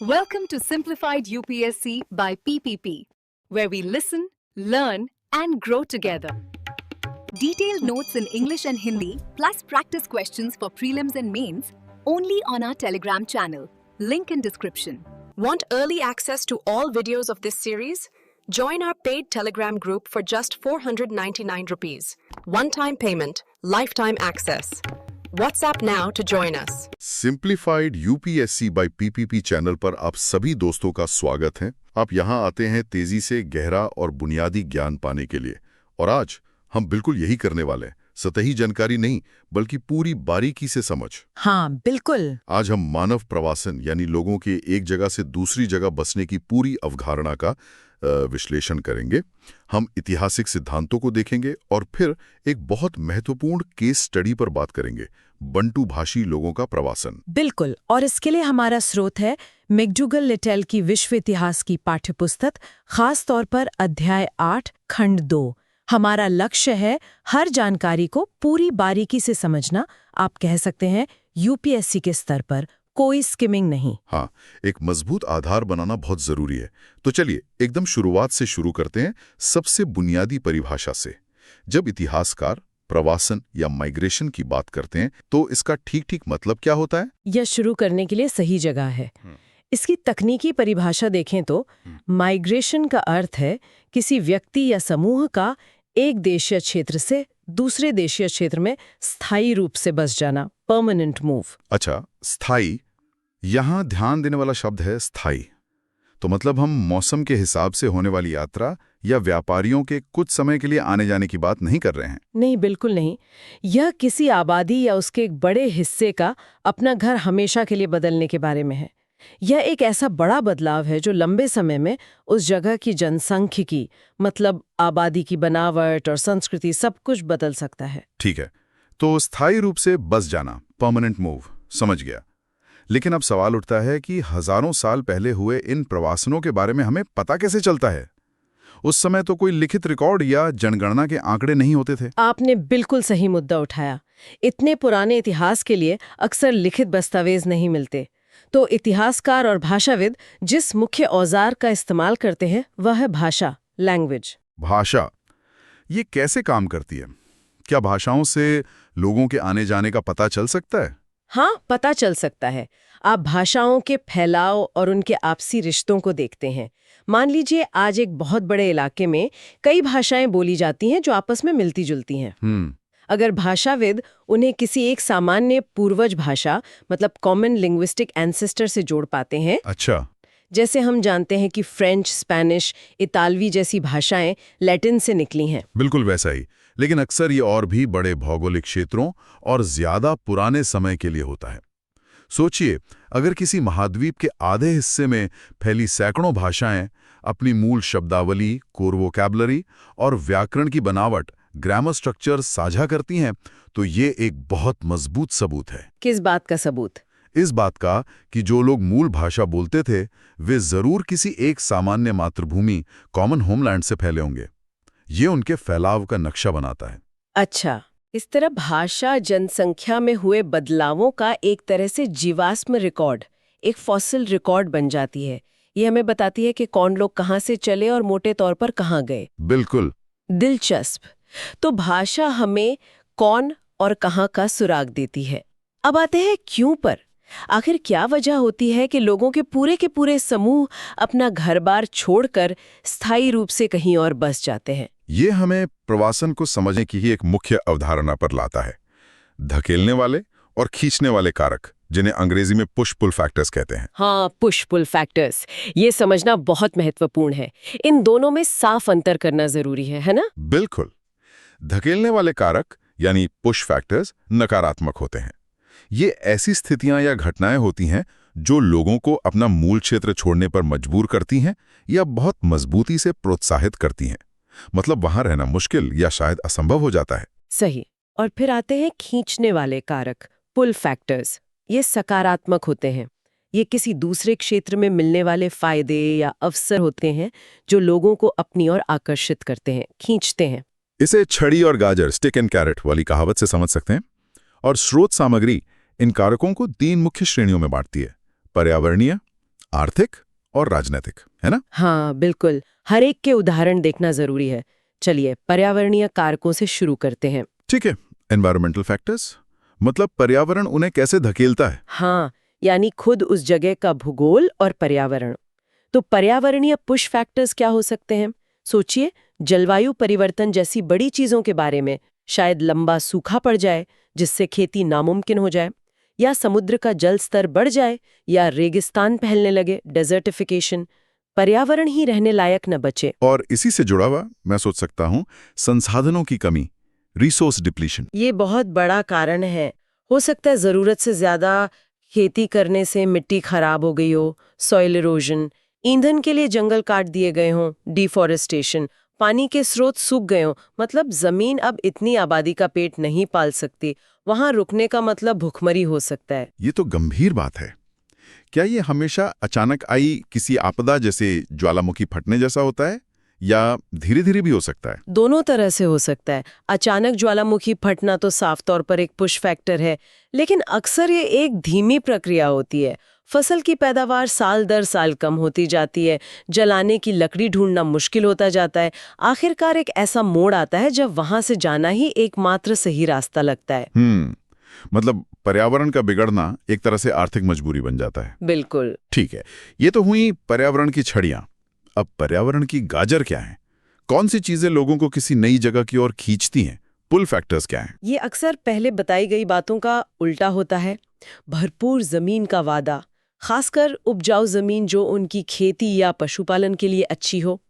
Welcome to Simplified UPSC by PPP, where we listen, learn, and grow together. Detailed notes in English and Hindi, plus practice questions for prelims and mains, only on our Telegram channel. Link in description. Want early access to all videos of this series? Join our paid Telegram group for just 499 rupees. One-time payment, lifetime access. WhatsApp now to join us. Simplified UPSC by PPP channel पर आप सभी दोस्तों का स्वागत है। आप यहां आते हैं तेजी से गहरा और बुनियादी ज्ञान पाने के लिए, और आज हम बिल्कुल यही करने वाले हैं। सतही जानकारी नहीं, बल्कि पूरी बारीकी से समझ। हाँ, बिल्कुल। आज हम मानव प्रवासन यानी लोगों के एक जगह से दूसरी जगह बसने की पूरी अवधारणा का विश्लेषण करेंगे। हम ऐतिहासिक सिद्धांतों को देखेंगे और फिर एक बहुत महत्वपूर्ण केस स्टडी पर बात करेंगे, बंटू भाषी लोगों का प्रवासन। बिल्कुल, और इसके लिए हमारा स्रोत है मैकडूगल लिटेल की विश्व इतिहास की पाठ्यपुस्तक, खास तौर पर अध्याय 8 खंड 2। हमारा लक्ष्य है हर जानकारी को पूरी बारीकी से समझना। आप कह सकते हैं यूपीएससी के स्तर पर कोई स्किमिंग नहीं। हाँ, एक मजबूत आधार बनाना बहुत जरूरी है। तो चलिए एकदम शुरुआत से शुरू करते हैं, सबसे बुनियादी परिभाषा से। जब इतिहासकार प्रवासन या माइग्रेशन की बात करते हैं तो इसका ठीक मतलब क्या होता है? यह शुरू करने के लिए सही जगह है। इसकी तकनीकी परिभाषा देखें तो माइग्रेशन का अर्थ है किसी व्यक्ति या समूह का एक देशीय क्षेत्र से दूसरे देशीय क्षेत्र में स्थायी रूप से बस जाना, परमानेंट मूव। अच्छा, स्थायी, यहां ध्यान देने वाला शब्द है स्थायी। तो मतलब हम मौसम के हिसाब से होने वाली यात्रा या व्यापारियों के कुछ समय के लिए आने जाने की बात नहीं कर रहे हैं। नहीं, बिल्कुल नहीं। यह किसी आबादी या उसके एक बड़े हिस्से का अपना घर हमेशा के लिए बदलने के बारे में है। यह एक ऐसा बड़ा बदलाव है जो लंबे समय में उस जगह की जनसांख्यिकी, मतलब आबादी की बनावट और संस्कृति, सब कुछ बदल सकता है। ठीक है, तो स्थायी रूप से बस जाना, परमानेंट मूव, समझ गया। लेकिन अब सवाल उठता है कि हजारों साल पहले हुए इन प्रवासनों के बारे में हमें पता कैसे चलता है? उस समय तो कोई लिखित रिकॉर्ड या जनगणना के आंकड़े नहीं होते थे। आपने बिल्कुल सही मुद्दा उठाया। इतने पुराने इतिहास के लिए अक्सर लिखित दस्तावेज नहीं मिलते। तो इतिहासकार और भाषाविद जिस मुख्य औजार का इस्तेमाल करते हैं वह है भाषा, लैंग्वेज। भाषा, ये कैसे काम करती है? क्या भाषाओं से लोगों के आने जाने का पता चल सकता है? हाँ, पता चल सकता है। आप भाषाओं के फैलाव और उनके आपसी रिश्तों को देखते हैं। मान लीजिए आज एक बहुत बड़े इलाके में कई भाषाएं बोली जाती हैं जो आपस में मिलती जुलती हैं। अगर भाषाविद उन्हें किसी एक सामान्य पूर्वज भाषा, मतलब कॉमन लिंग्विस्टिक एंसेस्टर से जोड़ पाते हैं। अच्छा, जैसे हम जानते हैं कि फ्रेंच, स्पेनिश, इतालवी जैसी भाषाएं लैटिन से निकली हैं। बिल्कुल वैसा ही। लेकिन अक्सर ये और भी बड़े भौगोलिक क्षेत्रों और ज्यादा पुराने समय के लिए होता है। सोचिए, अगर किसी महाद्वीप के आधे हिस्से में फैली सैकड़ों भाषाएं अपनी मूल शब्दावली, कोर वोकैबुलरी और व्याकरण की बनावट, ग्रामर स्ट्रक्चर साझा करती हैं, तो ये एक बहुत मजबूत सबूत है। किस बात का सबूत? इस बात का कि जो लोग मूल भाषा बोलते थे वे जरूर किसी एक सामान्य मातृभूमि, कॉमन होमलैंड से फैले होंगे। ये उनके फैलाव का नक्शा बनाता है। अच्छा, इस तरह भाषा जनसंख्या में हुए बदलावों का एक तरह से जीवाश्म रिकॉर्ड, एक फॉसिल रिकॉर्ड बन जाती है। ये हमें बताती है कि कौन लोग कहाँ से चले और मोटे तौर पर कहाँ गए। बिल्कुल दिलचस्प। तो भाषा हमें कौन और कहाँ का सुराग देती है। अब आते हैं क्यों पर। आखिर क्या वजह होती है कि लोगों के पूरे समूह अपना घर-बार छोड़कर स्थायी रूप से कहीं और बस जाते हैं? ये हमें प्रवासन को समझने की ही एक मुख्य अवधारणा पर लाता है। धकेलने वाले और खींचने वाले कारक, जिन्हें अंग्रेजी में पुश पुल फैक्टर्स कहते हैं। हाँ, पुश पुल फैक्टर्स, ये समझना बहुत महत्वपूर्ण है। इन दोनों में साफ अंतर करना जरूरी है ना? बिल्कुल। धकेलने वाले कारक यानी पुश फैक्टर्स नकारात्मक होते हैं। ये ऐसी स्थितियां या घटनाएं होती हैं जो लोगों को अपना मूल क्षेत्र छोड़ने पर मजबूर करती हैं या बहुत मजबूती से प्रोत्साहित करती हैं। मतलब वहां रहना मुश्किल या शायद असंभव हो जाता है। सही। और फिर आते हैं खींचने वाले कारक, पुल फैक्टर्स। ये सकारात्मक होते हैं। ये किसी दूसरे क्षेत्र में मिलने वाले फायदे या अवसर होते हैं जो लोगों को अपनी ओर आकर्षित करते हैं, खींचते हैं। इसे छड़ी और गाजर, स्टिक एंड कैरेट वाली कहावत से समझ सकते हैं। और स्रोत सामग्री इन कारकों को 3 मुख्य श्रेणियों में बांटती है: पर्यावरणीय, आर्थिक और राजनीतिक, है ना? हाँ बिल्कुल, हर एक के उदाहरण देखना जरूरी है। चलिए पर्यावरणीय कारकों से शुरू करते हैं। ठीक है, एनवायरमेंटल फैक्टर्स, मतलब पर्यावरण उन्हें कैसे धकेलता है। हाँ, यानी खुद उस जगह का भूगोल और पर्यावरण। तो पर्यावरणीय पुश फैक्टर्स क्या हो सकते हैं? सोचिए, जलवायु परिवर्तन जैसी बड़ी चीजों के बारे में। शायद लंबा सूखा पड़ जाए जिससे खेती नामुमकिन हो जाए, या समुद्र का जल स्तर बढ़ जाए, या रेगिस्तान फैलने लगे, डेजर्टिफिकेशन, पर्यावरण ही रहने लायक न बचे। और इसी से जुड़ा हुआ मैं सोच सकता हूँ संसाधनों की कमी, रिसोर्स डिप्लीशन। ये बहुत बड़ा कारण है। हो सकता है जरूरत से ज्यादा खेती करने से मिट्टी खराब हो गई हो, सॉइल इरोजन, ईंधन के लिए जंगल काट दिए गए हों, डिफॉरेस्टेशन, पानी के स्रोत सूख गए हों, मतलब जमीन अब इतनी आबादी का पेट नहीं पाल सकती। वहां रुकने का मतलब भुखमरी हो सकता है। ये तो गंभीर बात है। क्या ये हमेशा अचानक आई किसी आपदा जैसे ज्वालामुखी फटने जैसा होता है, या धीरे धीरे भी हो सकता है? दोनों तरह से हो सकता है। अचानक ज्वालामुखी फटना तो साफ तौर पर एक पुश फैक्टर है, लेकिन अक्सर ये एक धीमी प्रक्रिया होती है। फसल की पैदावार साल दर साल कम होती जाती है, जलाने की लकड़ी ढूंढना मुश्किल होता जाता है। आखिरकार एक ऐसा मोड़ आता है जब वहां से जाना ही एकमात्र सही रास्ता लगता है। मतलब पर्यावरण का बिगड़ना एक तरह से आर्थिक मजबूरी बन जाता है। बिल्कुल। ठीक है, ये तो हुई पर्यावरण की छड़ियां। अब पर्यावरण की गाजर क्या है? कौन सी चीजें लोगों को किसी नई जगह की ओर खींचती हैं? पुल फैक्टर्स क्या हैं? ये अक्सर पहले बताई गई बातों का उल्टा होता है। भरपूर जमीन का वादा, खासकर उपजाऊ जमीन जो उनकी खेती या पशुपालन के लिए अच्छी हो,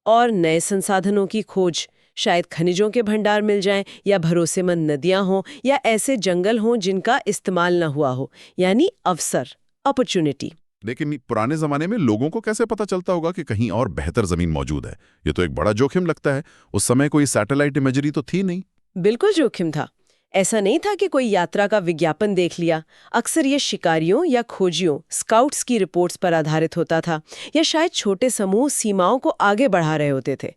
और नए संसाधनों की खोज, शायद खनिजों के भंडार मिल जाएं, या भरोसेमंद नदियां हों, या ऐसे जंगल हों जिनका इस्तेमाल न हुआ हो, यानी अवसर, अपॉर्चुनिटी। लेकिन पुराने जमाने में लोगों को कैसे पता चलता होगा कि कहीं और बेहतर जमीन मौजूद है? ये तो एक बड़ा जोखिम लगता है। उस समय कोई सैटेलाइट इमेजरी तो थी नहीं। बिल्कुल जोखिम था। ऐसा नहीं था कि कोई यात्रा का विज्ञापन देख लिया। अक्सर ये शिकारियों या खोजियों, स्काउट्स की रिपोर्ट्स पर आधारित होता था, या शायद छोटे समूह सीमाओं को आगे बढ़ा रहे होते थे,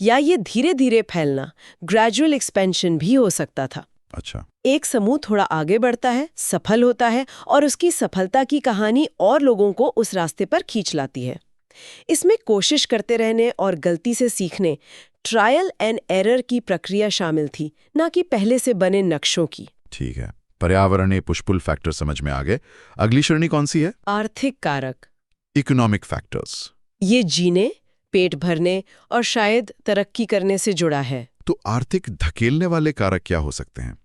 या ये धीरे धीरे फैलना, ग्रेजुअल एक्सपेंशन भी हो सकता था। अच्छा। एक समूह थोड़ा आगे बढ़ता है, सफल होता है, और उसकी सफलता की कहानी और लोगों को उस रास्ते पर खींच लाती है। इसमें कोशिश करते रहने और गलती से सीखने, ट्रायल एंड एरर की प्रक्रिया शामिल थी, ना कि पहले से बने नक्शों की। ठीक है, पर्यावरणीय पुश पुल फैक्टर समझ में आ गए। अगली श्रेणी कौन सी है? आर्थिक कारक। Economic factors. ये जीने, पेट भरने और शायद तरक्की करने से जुड़ा है। तो आर्थिक धकेलने वाले कारक क्या हो सकते हैं?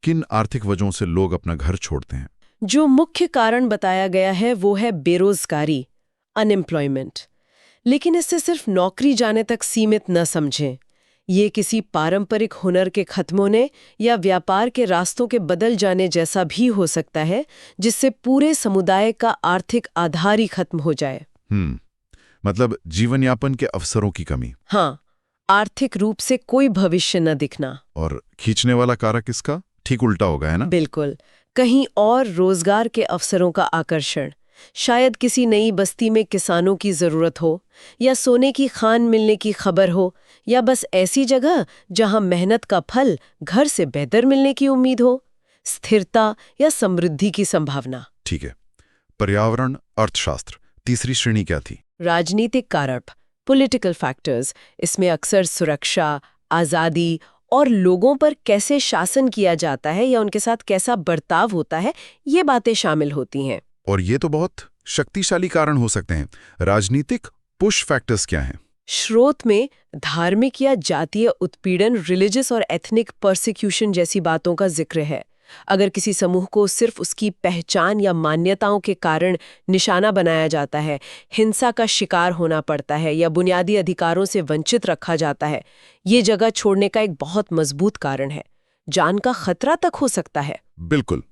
किन आर्थिक वजहों से लोग अपना घर छोड़ते हैं? जो मुख्य कारण बताया गया है वो है बेरोजगारी, अनएम्प्लॉयमेंट। लेकिन इससे सिर्फ नौकरी जाने तक सीमित न समझें। ये किसी पारंपरिक हुनर के खत्म होने या व्यापार के रास्तों के बदल जाने जैसा भी हो सकता है, जिससे पूरे समुदाय का आर्थिक आधार ही खत्म हो जाए। मतलब जीवन यापन के अवसरों की कमी। हाँ, आर्थिक रूप से कोई भविष्य न दिखना। और खींचने वाला कारक इसका ठीक उल्टा होगा, है ना? बिल्कुल, कहीं और रोजगार के अवसरों का आकर्षण। शायद किसी नई बस्ती में किसानों की जरूरत हो, या सोने की खान मिलने की खबर हो, या बस ऐसी जगह जहां मेहनत का फल घर से बेहतर मिलने की उम्मीद हो। स्थिरता या समृद्धि की संभावना। ठीक है, पर्यावरण, अर्थशास्त्र। तीसरी श्रेणी क्या थी? राजनीतिक कारक, पॉलिटिकल फैक्टर्स। इसमें अक्सर सुरक्षा, आज़ादी और लोगों पर कैसे शासन किया जाता है या उनके साथ कैसा बर्ताव होता है, ये बातें शामिल होती हैं। और ये तो बहुत शक्तिशाली कारण हो सकते हैं। राजनीतिक पुश फैक्टर्स क्या हैं? स्रोत में धार्मिक या जातीय उत्पीड़न, रिलीजियस और एथनिक परसिक्यूशन जैसी बातों का जिक्र है। अगर किसी समूह को सिर्फ उसकी पहचान या मान्यताओं के कारण निशाना बनाया जाता है, हिंसा का शिकार होना पड़ता है, या बुनियादी अधिकारों से वंचित रखा जाता है, ये जगह छोड़ने का एक बहुत मजबूत कारण है। जान का खतरा तक हो सकता है। बिल्कुल।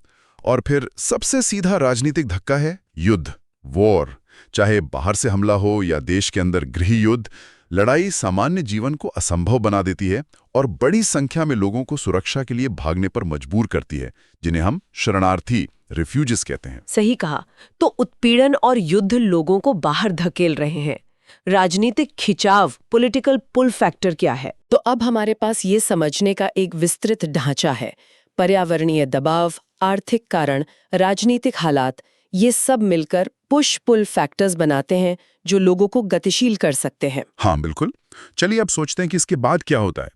और फिर सबसे सीधा राजनीतिक धक्का है युद्ध, वॉर। चाहे बाहर से हमला हो या देश के अंदर गृह युद्ध, लड़ाई सामान्य जीवन को असंभव बना देती है और बड़ी संख्या में लोगों को सुरक्षा के लिए भागने पर मजबूर करती है, जिन्हें हम शरणार्थी, रिफ्यूजीज कहते हैं। सही कहा। तो उत्पीड़न और युद्ध लोगों को बाहर धकेल रहे हैं। राजनीतिक खिंचाव, पॉलिटिकल पुल फैक्टर क्या है? तो अब हमारे पास ये समझने का एक विस्तृत ढांचा है। पर्यावरणीय दबाव, आर्थिक कारण, राजनीतिक हालात, ये सब मिलकर पुश पुल फैक्टर्स बनाते हैं जो लोगों को गतिशील कर सकते हैं। हाँ बिल्कुल। चलिए अब सोचते हैं कि इसके बाद क्या होता है।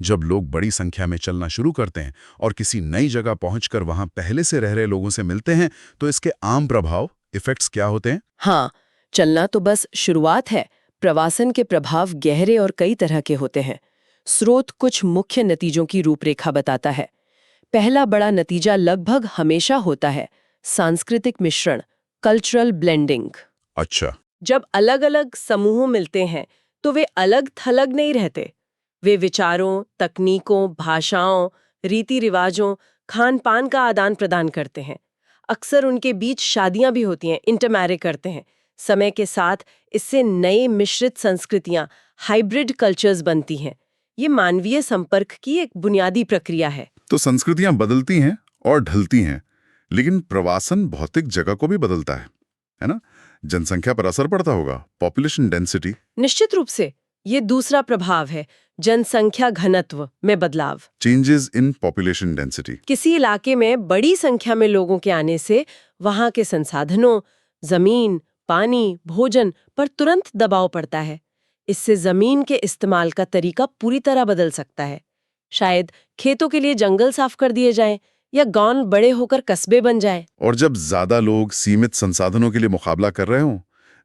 जब लोग बड़ी संख्या में चलना शुरू करते हैं और किसी नई जगह पहुंचकर वहां पहले से रह रहे लोगों से मिलते हैं, तो इसके आम प्रभाव, इफेक्ट्स क्या होते हैं? हाँ, चलना तो बस शुरुआत है। प्रवासन के प्रभाव गहरे और कई तरह के होते हैं। स्रोत कुछ मुख्य नतीजों की रूपरेखा बताता है। पहला बड़ा नतीजा लगभग हमेशा होता है सांस्कृतिक मिश्रण, कल्चरल ब्लेंडिंग। अच्छा। जब अलग-अलग समूह मिलते हैं तो वे अलग थलग नहीं रहते। वे विचारों, तकनीकों, भाषाओं, रीति रिवाजों, खान पान का आदान प्रदान करते हैं। अक्सर उनके बीच शादियां भी होती हैं, इंटरमैरी करते हैं। समय के साथ इससे नए मिश्रित संस्कृतियां, हाइब्रिड कल्चर्स बनती हैं। ये मानवीय संपर्क की एक बुनियादी प्रक्रिया है। तो संस्कृतियां बदलती हैं और ढलती हैं, लेकिन प्रवासन भौतिक जगह को भी बदलता है ना? जनसंख्या पर असर पड़ता होगा, पॉपुलेशन डेंसिटी। निश्चित रूप से ये दूसरा प्रभाव है, जनसंख्या घनत्व में बदलाव। Changes in population density. किसी इलाके में बड़ी संख्या में लोगों के आने से वहां के संसाधनों, जमीन, पानी, भोजन पर तुरंत दबाव पड़ता है। इससे जमीन के इस्तेमाल का तरीका पूरी तरह बदल सकता है। शायद खेतों के लिए जंगल साफ कर दिए जाएं या गांव बड़े होकर कस्बे बन जाएं। और जब ज्यादा लोग सीमित संसाधनों के लिए मुकाबला कर रहे हों,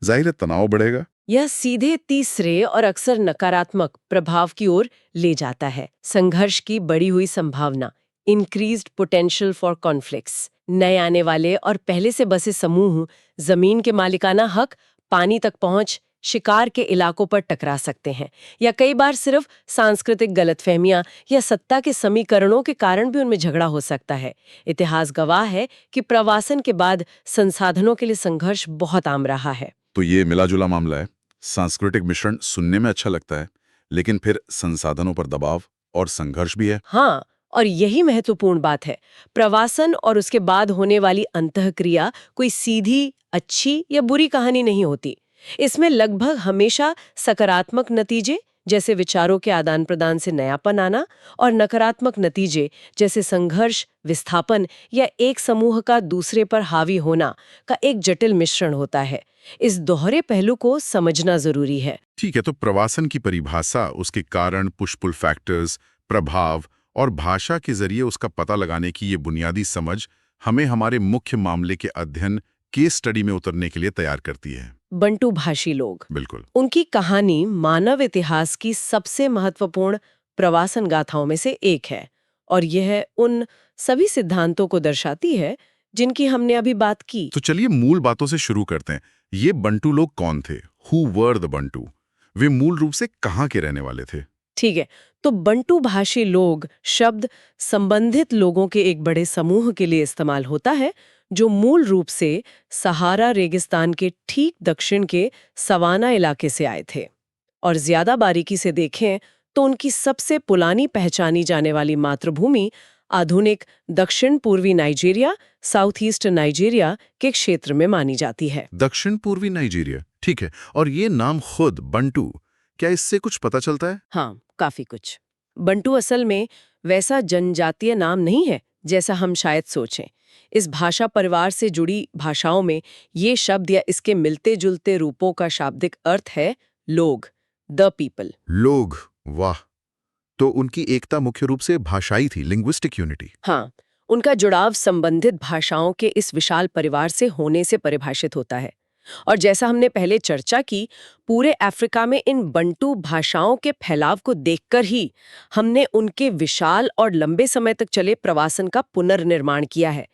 जाहिर है तनाव बढ़ेगा। यह सीधे तीसरे और अक्सर नकारात्मक प्रभाव की ओर ले जाता है। संघर्ष की बढ़ी हुई संभावना, इंक्रीज्ड पोटेंशियल फॉर कॉन्फ्लिक्ट्स। नए आने वाले और पहले से बसे समूह जमीन के मालिकाना हक, पानी तक पहुंच, शिकार के इलाकों पर टकरा सकते हैं, या कई बार सिर्फ सांस्कृतिक गलतफहमियां या सत्ता के समीकरणों के कारण भी उनमें झगड़ा हो सकता है। इतिहास गवाह है कि प्रवासन के बाद संसाधनों के लिए संघर्ष बहुत आम रहा है। तो ये मिला-जुला मामला है। सांस्कृतिक मिश्रण सुनने में अच्छा लगता है, लेकिन फिर संसाधनों पर दबाव और संघर्ष भी है। हाँ, और यही महत्वपूर्ण बात है। प्रवासन और उसके बाद होने वाली अंतःक्रिया कोई सीधी अच्छी या बुरी कहानी नहीं होती। इसमें लगभग हमेशा सकारात्मक नतीजे जैसे विचारों के आदान प्रदान से नयापन आना और नकारात्मक नतीजे जैसे संघर्ष, विस्थापन या एक समूह का दूसरे पर हावी होना का एक जटिल मिश्रण होता है। इस दोहरे पहलू को समझना जरूरी है। ठीक है, तो प्रवासन की परिभाषा, उसके कारण, पुश पुल फैक्टर्स, प्रभाव और भाषा के जरिए उसका पता लगाने की ये बुनियादी समझ हमें हमारे मुख्य मामले के अध्ययन, केस स्टडी में उतरने के लिए तैयार करती है। बंटू भाषी लोग, बिल्कुल। उनकी कहानी मानव इतिहास की सबसे महत्वपूर्ण प्रवासन गाथाओं में से एक है, और यह उन सभी सिद्धांतों को दर्शाती है जिनकी हमने अभी बात की। तो चलिए मूल बातों से शुरू करते हैं। ये बंटू लोग कौन थे? Who were the Bantu? वे मूल रूप से कहाँ के रहने वाले थे? ठीक है, तो बंटू भाषी लोग शब्द संबंधित लोगों के एक बड़े समूह के लिए इस्तेमाल होता है जो मूल रूप से सहारा रेगिस्तान के ठीक दक्षिण के सवाना इलाके से आए थे। और ज्यादा बारीकी से देखें तो उनकी सबसे पुरानी पहचानी जाने वाली मातृभूमि आधुनिक दक्षिण पूर्वी नाइजीरिया, साउथ ईस्ट नाइजीरिया के क्षेत्र में मानी जाती है। दक्षिण पूर्वी नाइजीरिया, ठीक है। और ये नाम खुद बंटू, क्या इससे कुछ पता चलता है? हाँ, काफी कुछ। बंटू असल में वैसा जनजातीय नाम नहीं है जैसा हम शायद सोचें। इस भाषा परिवार से जुड़ी भाषाओं में ये शब्द या इसके मिलते जुलते रूपों का शाब्दिक अर्थ है लोग, द पीपल। लोग, वाह। तो उनकी एकता मुख्य रूप से भाषाई थी, लिंग्विस्टिक यूनिटी। हाँ, उनका जुड़ाव संबंधित भाषाओं के इस विशाल परिवार से होने से परिभाषित होता है। और जैसा हमने पहले चर्चा की, पूरे अफ्रीका में इन बंटू भाषाओं के फैलाव को देखकर ही हमने उनके विशाल और लंबे समय तक चले प्रवासन का पुनर्निर्माण किया है।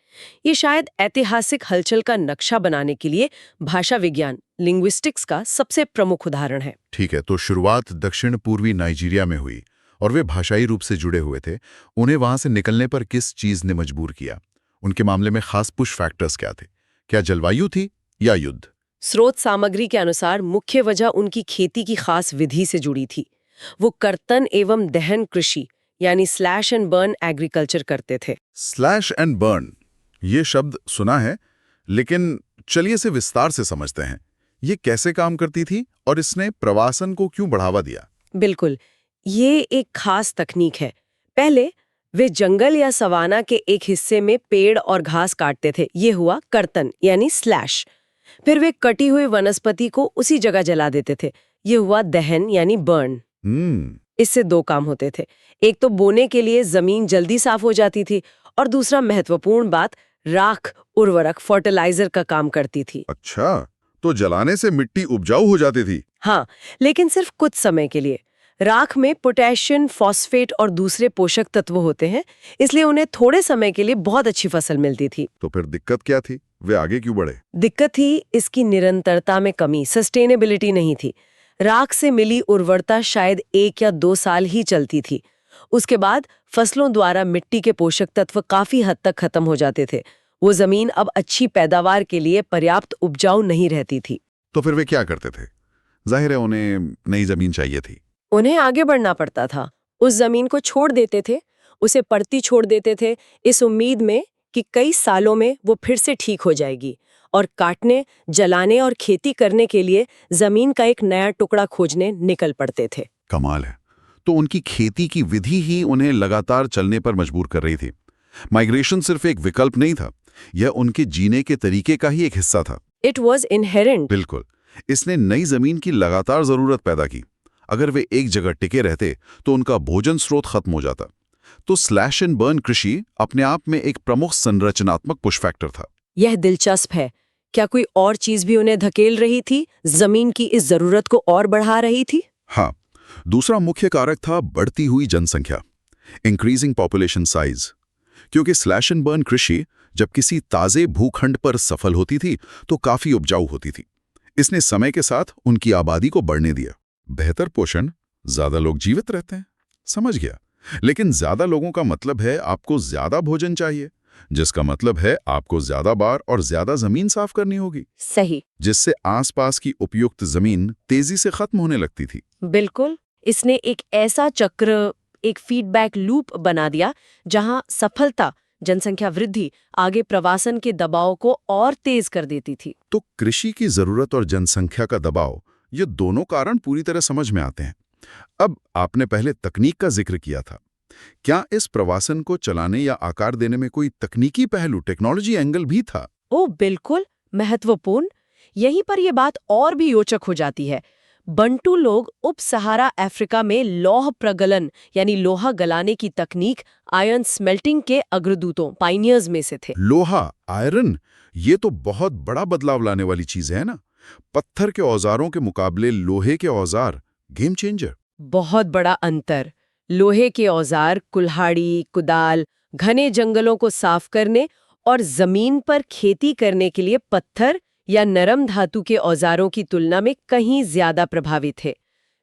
ये शायद ऐतिहासिक हलचल का नक्शा बनाने के लिए भाषा विज्ञान, लिंग्विस्टिक्स का सबसे प्रमुख उदाहरण है। ठीक है, तो शुरुआत दक्षिण पूर्वी नाइजीरिया में हुई और वे भाषाई रूप से जुड़े हुए थे। उन्हें वहां से निकलने पर किस चीज ने मजबूर किया? उनके मामले में खास पुश फैक्टर्स क्या थे? क्या जलवायु थी या युद्ध? स्रोत सामग्री के अनुसार मुख्य वजह उनकी खेती की खास विधि से जुड़ी थी। वो कर्तन एवं दहन कृषि यानी स्लैश एंड बर्न एग्रीकल्चर करते थे। स्लैश एंड बर्न, ये शब्द सुना है, लेकिन चलिए इसे विस्तार से समझते हैं। ये कैसे काम करती थी और इसने प्रवासन को क्यों बढ़ावा दिया? बिल्कुल, ये एक खास तकनीक है। पहले वे जंगल या सवाना के एक हिस्से में पेड़ और घास काटते थे, ये हुआ कर्तन यानी स्लैश। फिर वे कटी हुई वनस्पति को उसी जगह जला देते थे। ये हुआ दहन यानी बर्न। इससे दो काम होते थे। एक तो बोने के लिए जमीन जल्दी साफ हो जाती थी और दूसरा महत्वपूर्ण बात, राख उर्वरक फर्टिलाइजर का काम करती थी। अच्छा, तो जलाने से मिट्टी उपजाऊ हो जाती थी। हाँ, लेकिन सिर्फ कुछ समय के लिए। राख में पोटेशियम, फॉस्फेट और दूसरे पोषक तत्व होते हैं, इसलिए उन्हें थोड़े समय के लिए बहुत अच्छी फसल मिलती थी। तो फिर दिक्कत क्या थी? वे आगे क्यों बढ़े? दिक्कत थी इसकी निरंतरता में कमी, सस्टेनेबिलिटी नहीं थी। राख से मिली उर्वरता शायद 1 या 2 साल ही चलती थी। उसके बाद फसलों द्वारा मिट्टी के पोषक तत्व काफी हद तक खत्म हो जाते थे। वो जमीन अब अच्छी पैदावार के लिए पर्याप्त उपजाऊ नहीं रहती थी। तो फिर वे क्या करते थे? जाहिर है उन्हें नई जमीन चाहिए थी। उन्हें आगे बढ़ना पड़ता था। उस जमीन को छोड़ देते थे, उसे पड़ती छोड़ देते थे, इस उम्मीद में कि कई सालों में वो फिर से ठीक हो जाएगी, और काटने, जलाने और खेती करने के लिए जमीन का एक नया टुकड़ा खोजने निकल पड़ते थे। कमाल है। तो उनकी खेती की विधि ही उन्हें लगातार चलने पर मजबूर कर रही थी। माइग्रेशन सिर्फ एक विकल्प नहीं था, यह उनके जीने के तरीके का ही एक हिस्सा था। It was inherent. बिल्कुल। इसने नई जमीन की लगातार जरूरत पैदा की। अगर वे एक जगह टिके रहते तो उनका भोजन स्रोत खत्म हो जाता। तो स्लैश एंड बर्न कृषि अपने आप में एक प्रमुख संरचनात्मक पुश फैक्टर था। यह दिलचस्प है। क्या कोई और चीज भी उन्हें धकेल रही थी, जमीन की इस जरूरत को और बढ़ा रही थी? हाँ, दूसरा मुख्य कारक था बढ़ती हुई जनसंख्या, इंक्रीजिंग पॉपुलेशन साइज। क्योंकि स्लैश एंड बर्न कृषि जब किसी ताजे भूखंड पर सफल होती थी तो काफी उपजाऊ होती थी। इसने समय के साथ उनकी आबादी को बढ़ने दिया। बेहतर पोषण, ज्यादा लोग जीवित रहते हैं, समझ गया। लेकिन ज्यादा लोगों का मतलब है आपको ज्यादा भोजन चाहिए, जिसका मतलब है आपको ज्यादा बार और ज्यादा जमीन साफ करनी होगी। सही। जिससे आसपास की उपयुक्त जमीन तेजी से खत्म होने लगती थी। बिल्कुल। इसने एक ऐसा चक्र, एक फीडबैक लूप बना दिया जहां सफलता, जनसंख्या वृद्धि आगे प्रवासन के दबाव को और तेज कर देती थी। तो कृषि की जरूरत और जनसंख्या का दबाव, ये दोनों कारण पूरी तरह समझ में आते हैं। अब आपने पहले तकनीक का जिक्र किया था। क्या इस प्रवासन को चलाने या आकार देने में कोई तकनीकी पहलू, टेक्नोलॉजी एंगल भी था? ओ बिल्कुल, महत्वपूर्ण। यहीं पर यह बात और भी रोचक हो जाती है। बंटू लोग उप सहारा अफ्रीका में लौह प्रगलन यानी लोहा गलाने की तकनीक, आयरन स्मेल्टिंग के अग्रदूतों, पाइनियर्स में से थे। लोहा, आयरन, ये तो बहुत बड़ा बदलाव लाने वाली चीज है ना। पत्थर के औजारों के मुकाबले लोहे के औजार गेम चेंजर। बहुत बड़ा अंतर। लोहे के औजार कुल्हाड़ी, कुदाल, घने जंगलों को साफ करने और जमीन पर खेती करने के लिए पत्थर या नरम धातु के औजारों की तुलना में कहीं ज्यादा प्रभावी थे।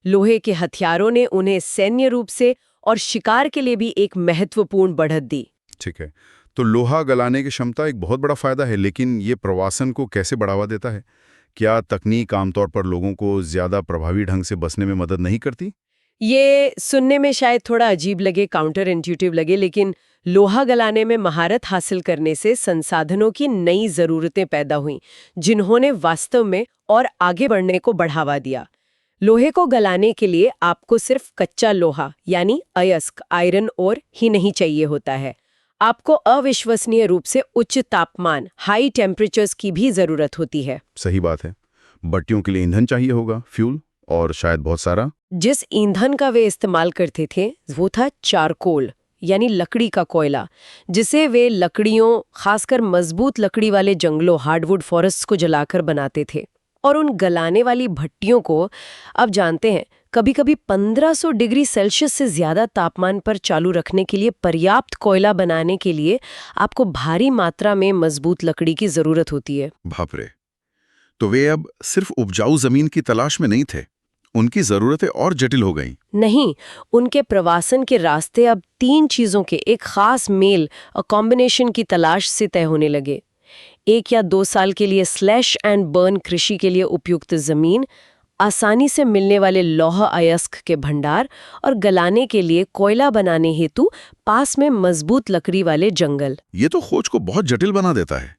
लोहे के हथियारों ने उन्हें सैन्य रूप से और शिकार के लिए भी एक महत्वपूर्ण बढ़त दी। ठीक है, तो लोहा गलाने की क्षमता एक बहुत बड़ा फायदा है, लेकिन ये प्रवासन को कैसे बढ़ावा देता है? क्या तकनीक आमतौर पर लोगों को ज्यादा प्रभावी ढंग से बसने में मदद नहीं करती? ये सुनने में शायद थोड़ा अजीब लगे, काउंटर इंट्यूटिव लगे, लेकिन लोहा गलाने में महारत हासिल करने से संसाधनों की नई जरूरतें पैदा हुईं, जिन्होंने वास्तव में और आगे बढ़ने को बढ़ावा दिया। लोहे को गलाने के लिए आपको सिर्फ कच्चा लोहा यानी अयस्क, आयरन ओर ही नहीं चाहिए होता है। आपको अविश्वसनीय रूप से उच्च तापमान, हाई टेम्परेचर्स की भी जरूरत होती है। सही बात है। भट्टियों के लिए ईंधन चाहिए होगा, फ्यूल, और शायद बहुत सारा। जिस ईंधन का वे इस्तेमाल करते थे वो था चारकोल यानी लकड़ी का कोयला, जिसे वे लकड़ियों, खासकर मजबूत लकड़ी वाले जंगलों, हार्डवुड फॉरेस्ट्स को जलाकर बनाते थे। और उन गलाने वाली भट्टियों को, अब जानते हैं, कभी-कभी 1500 डिग्री सेल्सियस से ज्यादा तापमान पर चालू रखने के लिए पर्याप्त कोयला बनाने के लिए आपको भारी मात्रा में मजबूत लकड़ी की जरूरत होती है। बाप रे। तो वे अब सिर्फ उपजाऊ जमीन की तलाश में नहीं थे, उनकी जरूरतें और जटिल हो गईं। नहीं, उनके प्रवासन के रास्ते अब 3 चीजों के एक खास मेल और कॉम्बिनेशन की तलाश से तय होने लगे। 1 या 2 साल के लिए स्लैश एंड बर्न कृषि के लिए उपयुक्त जमीन, आसानी से मिलने वाले लौह अयस्क के भंडार और गलाने के लिए कोयला बनाने हेतु पास में मजबूत लकड़ी वाले जंगल। ये तो खोज को बहुत जटिल बना देता है।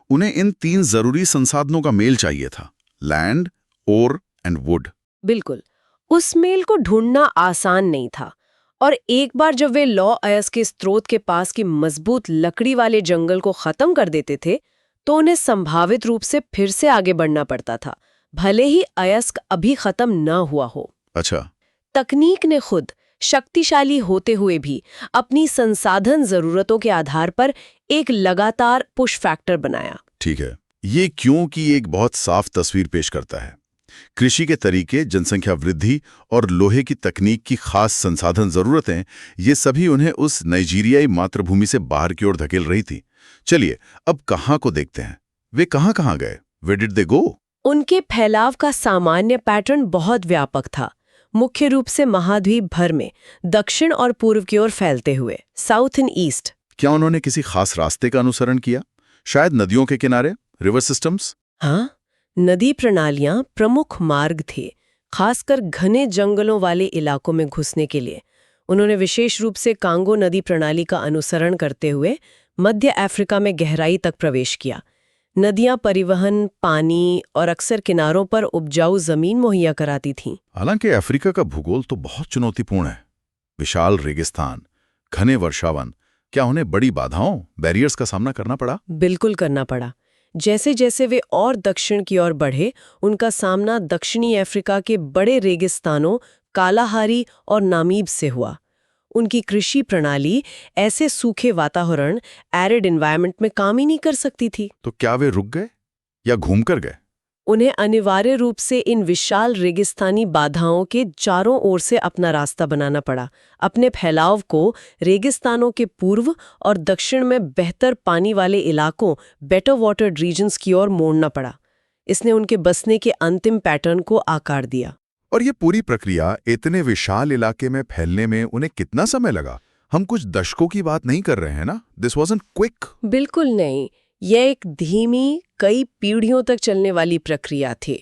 उन्हें इन 3 जरूरी संसाधनों का मेल चाहिए था, लैंड, ओर एंड वुड। बिल्कुल, उस मेल को ढूंढना आसान नहीं था। और एक बार जब वे लौह अयस्क के स्रोत के पास की मजबूत लकड़ी वाले जंगल को खत्म कर देते थे, तो उन्हें संभावित रूप से फिर से आगे बढ़ना पड़ता था, भले ही अयस्क अभी खत्म न हुआ हो। अच्छा। तकनीक ने खुद शक्तिशाली होते हुए भी अपनी संसाधन जरूरतों के आधार पर एक लगातार पुश फैक्टर बनाया। ठीक है, ये क्यों की एक बहुत साफ तस्वीर पेश करता है। कृषि के तरीके, जनसंख्या वृद्धि और लोहे की तकनीक की खास संसाधन जरूरतें, ये सभी उन्हें उस नाइजीरियाई मातृभूमि से बाहर की ओर धकेल रही थी। चलिए अब कहाँ को देखते हैं। वे कहाँ गए? Where did they go? उनके फैलाव का सामान्य पैटर्न बहुत व्यापक था, मुख्य रूप से महाद्वीप भर में दक्षिण और पूर्व की ओर फैलते हुए, साउथ एंड ईस्ट। क्या उन्होंने किसी खास रास्ते का अनुसरण किया? शायद नदियों के किनारे, रिवर सिस्टम्स? हाँ, नदी प्रणालियां प्रमुख मार्ग थे, खासकर घने जंगलों वाले इलाकों में घुसने के लिए। उन्होंने विशेष रूप से कांगो नदी प्रणाली का अनुसरण करते हुए मध्य अफ्रीका में गहराई तक प्रवेश किया। नदियां परिवहन, पानी और अक्सर किनारों पर उपजाऊ जमीन मुहैया कराती थीं। हालांकि अफ्रीका का भूगोल तो बहुत चुनौतीपूर्ण है। विशाल रेगिस्तान, घने वर्षावन, क्या उन्हें बड़ी बाधाओं, बैरियर्स का सामना करना पड़ा? बिल्कुल करना पड़ा। जैसे जैसे वे और दक्षिण की ओर बढ़े, उनका सामना दक्षिणी अफ्रीका के बड़े रेगिस्तानों कालाहारी और नामीब से हुआ। उनकी कृषि प्रणाली ऐसे सूखे वातावरण, एरिड एनवायरनमेंट में काम ही नहीं कर सकती थी। तो क्या वे रुक गए या घूम कर गए? उन्हें अनिवार्य रूप से इन विशाल रेगिस्तानी बाधाओं के चारों ओर से अपना रास्ता बनाना पड़ा। अपने फैलाव को रेगिस्तानों के पूर्व और दक्षिण में बेहतर पानी वाले इलाकों, बेटर वाटर्ड रीजन्स की ओर मोड़ना पड़ा। इसने उनके बसने के अंतिम पैटर्न को आकार दिया। और ये पूरी प्रक्रिया इतने विशाल इलाके में फैलने में उन्हें कितना समय लगा? हम कुछ दशकों की बात नहीं कर रहे हैं ना? This wasn't quick. बिल्कुल नहीं, यह एक धीमी, कई पीढ़ियों तक चलने वाली प्रक्रिया थी।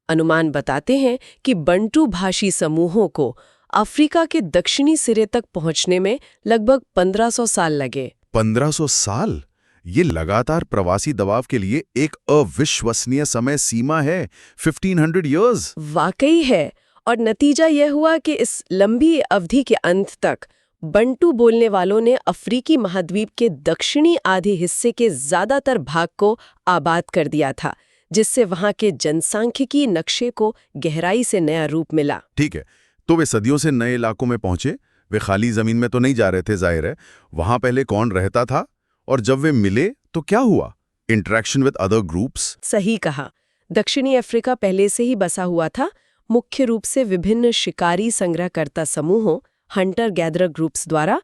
अनुमान बताते हैं कि बंटू भाषी समूहों को अफ्रीका के दक्षिणी सिरे तक पहुंचने में लगभग 1500 साल लगे। 1500 साल? ये लगातार प्रवासी दबाव के लिए एक अविश्वसनीय समय सीमा है। 1500 years। वाकई है, और नतीजा यह हुआ कि इस लंबी अवधि के अंत तक बंटू बोलने वालों ने अफ्रीकी महाद्वीप के दक्षिणी आधे हिस्से के ज्यादातर भाग को आबाद कर दिया था, जिससे वहां के जनसांख्यिकी नक्शे को गहराई से नया रूप मिला। ठीक है, तो वे सदियों से नए इलाकों में पहुंचे। वे खाली जमीन में तो नहीं जा रहे थे, जाहिर है। वहां पहले कौन रहता था, और जब वे मिले तो क्या हुआ? Interaction with other groups? सही कहा। दक्षिणी अफ्रीका पहले से ही बसा हुआ था, मुख्य रूप से विभिन्न शिकारी संग्रहकर्ता समूहों, हंटर गैदरर ग्रुप्स द्वारा।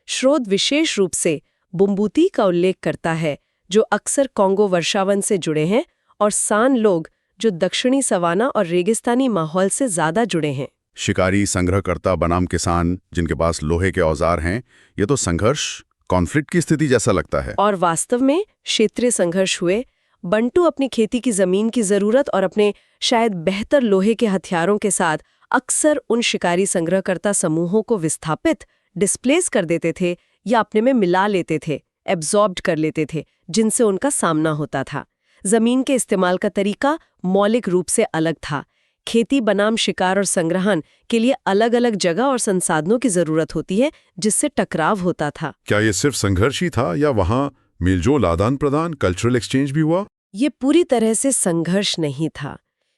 शोध विशेष रूप से बुम्बूती का उल्लेख करता है, जो अक्सर कॉन्गो वर्षावन से जुड़े हैं, और सान लोग, जो दक्षिणी सवाना और रेगिस्तानी माहौल से ज्यादा जुड़े हैं। शिकारी, संग्रहकर्ता बनाम किसान जिनके पास लोहे के औजार हैं, ये तो संघर्ष, कॉन्फ्लिक्ट की स्थिति जैसा लगता है। और वास्तव में क्षेत्रीय संघर्ष हुए। बंटू अपनी खेती की जमीन की जरूरत और अपने शायद बेहतर लोहे के हथियारों के साथ अक्सर उन शिकारी संग्रहकर्ता समूहों को विस्थापित, डिस्प्लेस कर देते थे या अपने में मिला लेते थे, एब्जॉर्ब्ड कर लेते थे, जिनसे उनका सामना होता था। जमीन के इस्तेमाल का तरीका मौलिक रूप से अलग था। खेती बनाम शिकार और संग्रहण के लिए अलग अलग जगह और संसाधनों की जरूरत होती है, जिससे टकराव होता था। क्या ये सिर्फ संघर्ष ही था या वहां मिलजोल, आदान प्रदान, कल्चरल एक्सचेंज भी हुआ? ये पूरी तरह से संघर्ष नहीं था।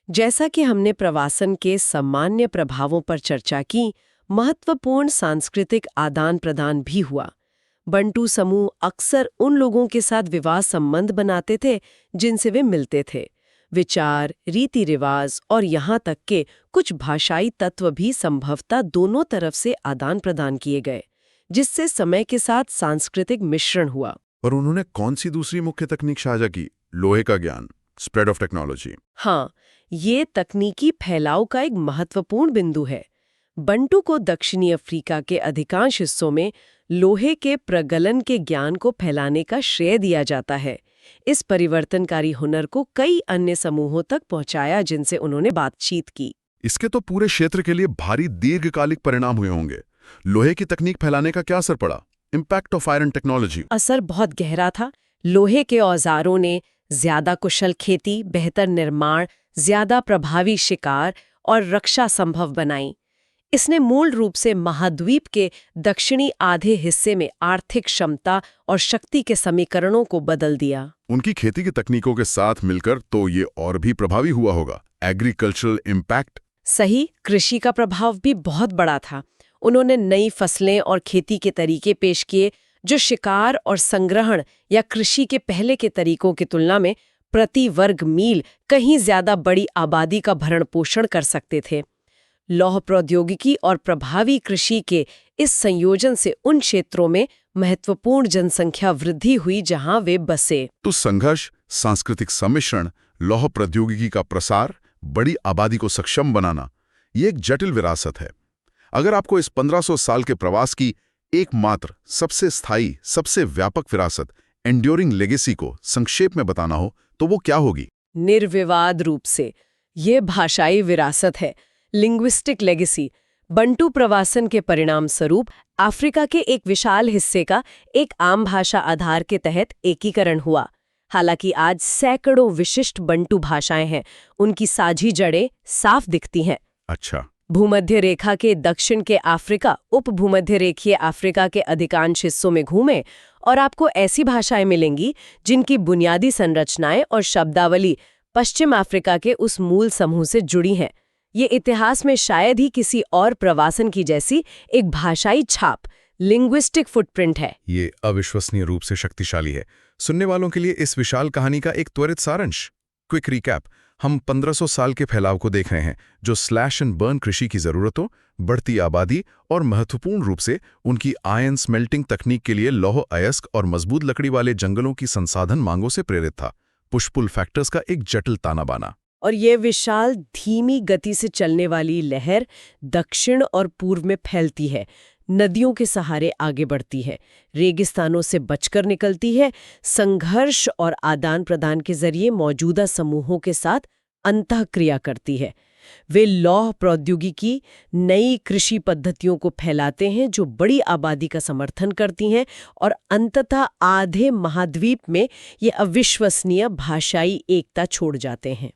जैसा कि हमने प्रवासन के सामान्य प्रभावों पर चर्चा की, महत्वपूर्ण सांस्कृतिक आदान प्रदान भी हुआ। बंटू समूह अक्सर उन लोगों के साथ विवाह संबंध बनाते थे जिनसे वे मिलते थे। विचार, रीति रिवाज और यहाँ तक के कुछ भाषाई तत्व भी संभवतः दोनों तरफ से आदान प्रदान किए गए, जिससे समय के साथ सांस्कृतिक मिश्रण हुआ। और उन्होंने कौन सी दूसरी मुख्य तकनीक साझा की? लोहे का ज्ञान, स्प्रेड ऑफ टेक्नोलॉजी। हाँ, ये तकनीकी फैलाव का एक महत्वपूर्ण बिंदु है। बंटू को दक्षिणी अफ्रीका के अधिकांश हिस्सों में लोहे के प्रगलन के ज्ञान को फैलाने का श्रेय दिया जाता है। इस परिवर्तनकारी हुनर को कई अन्य समूहों तक पहुंचाया जिनसे उन्होंने बातचीत की। इसके तो पूरे क्षेत्र के लिए भारी दीर्घकालिक परिणाम हुए होंगे। लोहे की तकनीक फैलाने का क्या असर पड़ा? Impact of iron technology. असर बहुत गहरा था। लोहे के औजारों ने ज्यादा कुशल खेती, बेहतर निर्माण, ज्यादा प्रभावी शिकार और रक्षा संभव बनाई। इसने मूल रूप से महाद्वीप के दक्षिणी आधे हिस्से में आर्थिक क्षमता और शक्ति के समीकरणों को बदल दिया। उनकी खेती की तकनीकों के साथ मिलकर तो ये और भी प्रभावी हुआ होगा। Agricultural impact. सही, कृषि का प्रभाव भी बहुत बड़ा था। उन्होंने नई फसलें और खेती के तरीके पेश किए जो शिकार और संग्रहण या कृषि के पहले के तरीकों की तुलना में प्रति वर्ग मील कहीं ज्यादा बड़ी आबादी का भरण पोषण कर सकते थे। लौह प्रौद्योगिकी और प्रभावी कृषि के इस संयोजन से उन क्षेत्रों में महत्वपूर्ण जनसंख्या वृद्धि हुई जहां वे बसे। तो संघर्ष, सांस्कृतिक सम्मिश्रण, लौह प्रौद्योगिकी का प्रसार, बड़ी आबादी को सक्षम बनाना, ये एक जटिल विरासत है। अगर आपको इस 1500 साल के प्रवास की एकमात्र, सबसे स्थायी, सबसे व्यापक विरासत, एंड्योरिंग लेगेसी को संक्षेप में बताना हो तो वो क्या होगी? निर्विवाद रूप से ये भाषाई विरासत है। लिंग्विस्टिक लेगेसी बंटू प्रवासन के परिणाम स्वरूप अफ्रीका के एक विशाल हिस्से का एक आम भाषा आधार के तहत एकीकरण हुआ। हालांकि आज सैकड़ों विशिष्ट बंटू भाषाएं हैं, उनकी साझी जड़ें साफ दिखती हैं। अच्छा। भूमध्य रेखा के दक्षिण के अफ्रीका, उप भूमध्य रेखीय अफ्रीका के अधिकांश हिस्सों में घूमें और आपको ऐसी भाषाएं मिलेंगी जिनकी बुनियादी संरचनाएं और शब्दावली पश्चिम अफ्रीका के उस मूल समूह से जुड़ी हैं। ये इतिहास में शायद ही किसी और प्रवासन की जैसी एक भाषाई छाप, लिंग्विस्टिक फुटप्रिंट है। ये अविश्वसनीय रूप से शक्तिशाली है। सुनने वालों के लिए इस विशाल कहानी का एक त्वरित सारांश, क्विक रिकैप। हम 1500 साल के फैलाव को देख रहे हैं जो स्लैश एंड बर्न कृषि की जरूरतों, बढ़ती आबादी और महत्वपूर्ण रूप से उनकी आयन स्मेल्टिंग तकनीक के लिए लौह अयस्क और मजबूत लकड़ी वाले जंगलों की संसाधन मांगों से प्रेरित था। पुश पुल फैक्टर्स का एक जटिल ताना बाना। और ये विशाल धीमी गति से चलने वाली लहर दक्षिण और पूर्व में फैलती है, नदियों के सहारे आगे बढ़ती है, रेगिस्तानों से बचकर निकलती है, संघर्ष और आदान प्रदान के जरिए मौजूदा समूहों के साथ अंतःक्रिया करती है। वे लौह प्रौद्योगिकी, नई कृषि पद्धतियों को फैलाते हैं जो बड़ी आबादी का समर्थन करती हैं और अंततः आधे महाद्वीप में ये अविश्वसनीय भाषाई एकता छोड़ जाते हैं।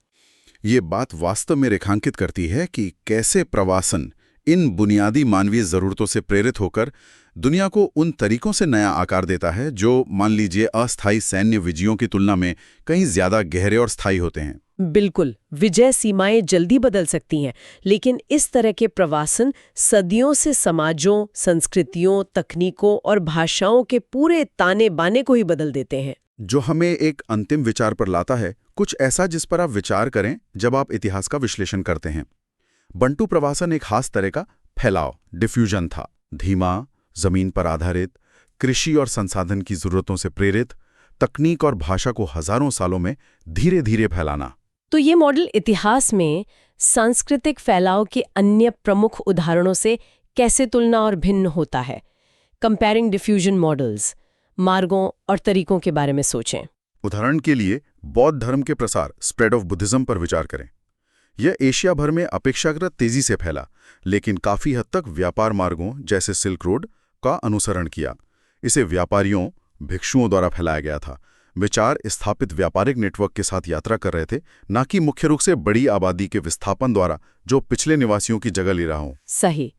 ये बात वास्तव में रेखांकित करती है कि कैसे प्रवासन इन बुनियादी मानवीय जरूरतों से प्रेरित होकर दुनिया को उन तरीकों से नया आकार देता है जो, मान लीजिए, अस्थायी सैन्य विजयों की तुलना में कहीं ज्यादा गहरे और स्थायी होते हैं। बिल्कुल, विजय सीमाएं जल्दी बदल सकती हैं, लेकिन इस तरह के प्रवासन सदियों से समाजों, संस्कृतियों, तकनीकों और भाषाओं के पूरे ताने बाने को ही बदल देते हैं। जो हमें एक अंतिम विचार पर लाता है, कुछ ऐसा जिस पर आप विचार करें जब आप इतिहास का विश्लेषण करते हैं। बंटू प्रवासन एक खास तरह का फैलाव, डिफ्यूजन था। धीमा, जमीन पर आधारित, कृषि और संसाधन की जरूरतों से प्रेरित, तकनीक और भाषा को हजारों सालों में धीरे धीरे फैलाना। तो ये मॉडल इतिहास में सांस्कृतिक फैलाव के अन्य प्रमुख उदाहरणों से कैसे तुलना और भिन्न होता है? कंपेयरिंग डिफ्यूजन मॉडल्स, मार्गों और तरीकों के बारे में सोचें। उदाहरण के लिए बौद्ध धर्म के प्रसार, स्प्रेड ऑफ बुद्धिज्म पर विचार करें। यह एशिया भर में अपेक्षाकृत तेजी से फैला, लेकिन काफी हद तक व्यापार मार्गों जैसे सिल्क रोड का अनुसरण किया। इसे व्यापारियों, भिक्षुओं द्वारा फैलाया गया था। विचार स्थापित व्यापारिक नेटवर्क के साथ यात्रा कर रहे थे, न कि मुख्य रूप से बड़ी आबादी के विस्थापन द्वारा जो पिछले निवासियों की जगह ले रहा हो। सही।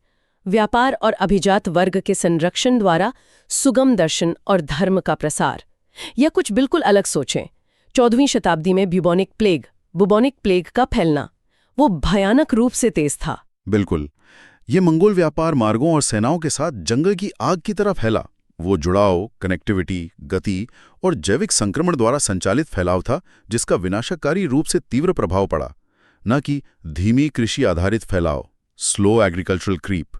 व्यापार और अभिजात वर्ग के संरक्षण द्वारा सुगम दर्शन और धर्म का प्रसार। या कुछ बिल्कुल अलग सोचें, 14वीं शताब्दी में बुबोनिक प्लेग का फैलना, वो भयानक रूप से तेज था। बिल्कुल, ये मंगोल व्यापार मार्गों और सेनाओं के साथ जंगल की आग की तरह फैला। वो जुड़ाव, कनेक्टिविटी, गति और जैविक संक्रमण द्वारा संचालित फैलाव था, जिसका विनाशकारी रूप से तीव्र प्रभाव पड़ा, न कि धीमी कृषि आधारित फैलाव, स्लो एग्रीकल्चरल क्रीप।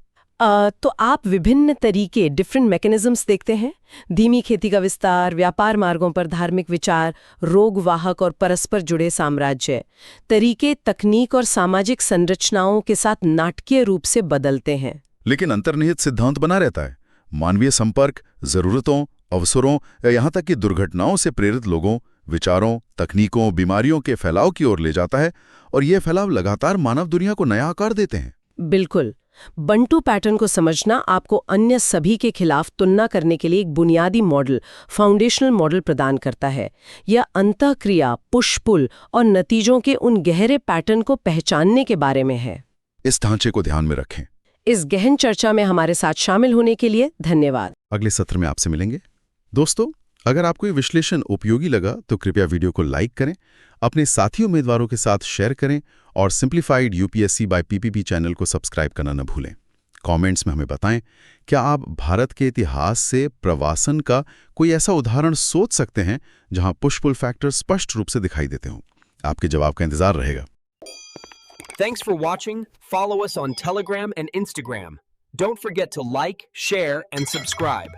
तो आप विभिन्न तरीके, डिफरेंट मैकेनिज्म्स देखते हैं। धीमी खेती का विस्तार, व्यापार मार्गों पर धार्मिक विचार, रोगवाहक और परस्पर जुड़े साम्राज्य। तरीके तकनीक और सामाजिक संरचनाओं के साथ नाटकीय रूप से बदलते हैं, लेकिन अंतर्निहित सिद्धांत बना रहता है। मानवीय संपर्क, जरूरतों, अवसरों या यहाँ तक कि दुर्घटनाओं से प्रेरित लोगों, विचारों, तकनीकों, बीमारियों के फैलाव की ओर ले जाता है, और ये फैलाव लगातार मानव दुनिया को नया आकार देते हैं। बिल्कुल। बंटू पैटर्न को समझना आपको अन्य सभी के खिलाफ तुलना करने के लिए एक बुनियादी मॉडल, फाउंडेशनल मॉडल प्रदान करता है। यह अंतःक्रिया, पुश पुल और नतीजों के उन गहरे पैटर्न को पहचानने के बारे में है। इस ढांचे को ध्यान में रखें। इस गहन चर्चा में हमारे साथ शामिल होने के लिए धन्यवाद। अगले सत्र में आपसे मिलेंगे। दोस्तों, अगर आपको ये विश्लेषण उपयोगी लगा तो कृपया वीडियो को लाइक करें, अपने साथी उम्मीदवारों के साथ शेयर करें और simplified UPSC by PPP channel को सब्सक्राइब करना न भूलें। कमेंट्स में हमें बताएं, क्या आप भारत के इतिहास से प्रवासन का कोई ऐसा उदाहरण सोच सकते हैं जहां पुश पुल फैक्टर स्पष्ट रूप से दिखाई देते हों? आपके जवाब का इंतजार रहेगा। Thanks for watching. Follow us on Telegram and Instagram. Don't forget to like, share, and subscribe.